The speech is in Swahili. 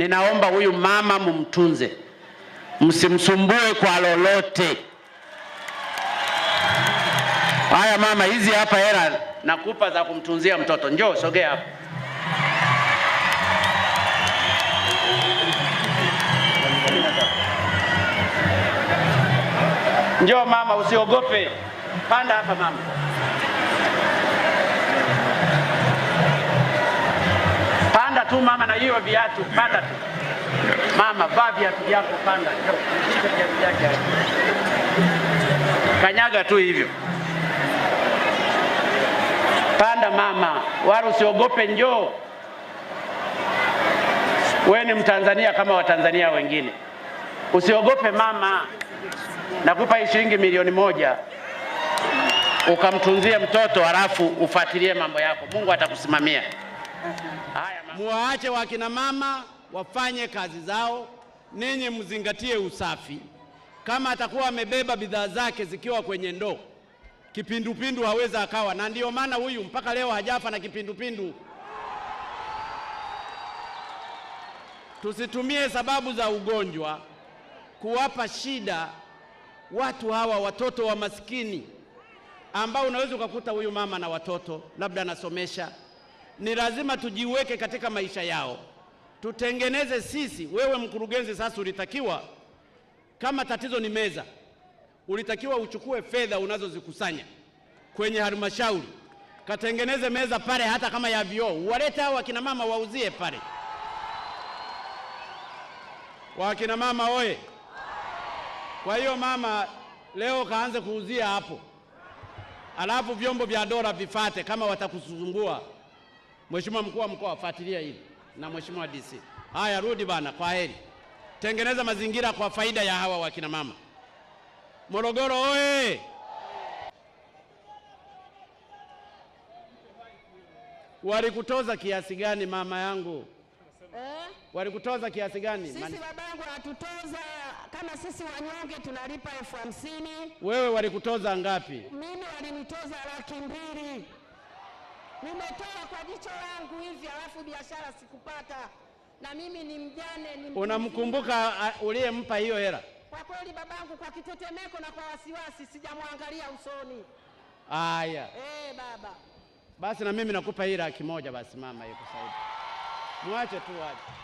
ninaomba huyu mama mumtunze, msimsumbue kwa lolote. Haya mama, hizi hapa hela nakupa za kumtunzia mtoto. Njoo sogea hapa. Njoo mama, usiogope. Panda hapa mama. Panda tu mama, na hiyo viatu panda tu. Mama, vaa viatu vyako, panda. Shika viatu vyake. Kanyaga tu hivyo. Panda mama, wala usiogope, njoo. Wewe ni Mtanzania kama Watanzania wengine. Usiogope mama. Nakupa hii shilingi milioni 1 ukamtunzie mtoto, halafu ufuatilie mambo yako. Mungu atakusimamia. Haya, muwaache wakina mama wafanye kazi zao, ninyi mzingatie usafi. Kama atakuwa amebeba bidhaa zake zikiwa kwenye ndoo, kipindupindu haweza akawa, na ndio maana huyu mpaka leo hajafa na kipindupindu. Tusitumie sababu za ugonjwa kuwapa shida watu hawa, watoto wa maskini ambao unaweza ukakuta huyu mama na watoto labda anasomesha. Ni lazima tujiweke katika maisha yao, tutengeneze sisi. Wewe mkurugenzi sasa ulitakiwa, kama tatizo ni meza, ulitakiwa uchukue fedha unazozikusanya kwenye halmashauri, katengeneze meza pale, hata kama ya vioo, uwalete hao wakina mama wauzie pale. Wakina mama oye! Kwa hiyo mama, leo kaanze kuuzia hapo, alafu vyombo vya dola vifate kama watakusumbua. Mheshimiwa mkuu wa mkoa, fuatilia hili, na Mheshimiwa DC. Haya, rudi bana, kwa heri. Tengeneza mazingira kwa faida ya hawa wakina mama. Morogoro oye! Walikutoza kiasi gani mama yangu? Walikutoza kiasi gani? Sisi babangu atutoza kama sisi wanyonge tunalipa 50,000. Wewe walikutoza ngapi? Mimi walinitoza 200,000. Nimetoa kwa jicho langu hivi, alafu biashara sikupata. Na mimi ni mjane, ni Unamkumbuka uliyempa hiyo hela? Kwa kweli babangu, kwa kitetemeko na kwa wasiwasi sijamwangalia usoni. Haya. Baba. Basi na mimi nakupa hii 100,000 basi mama, yuko sahihi. Muache tu waje.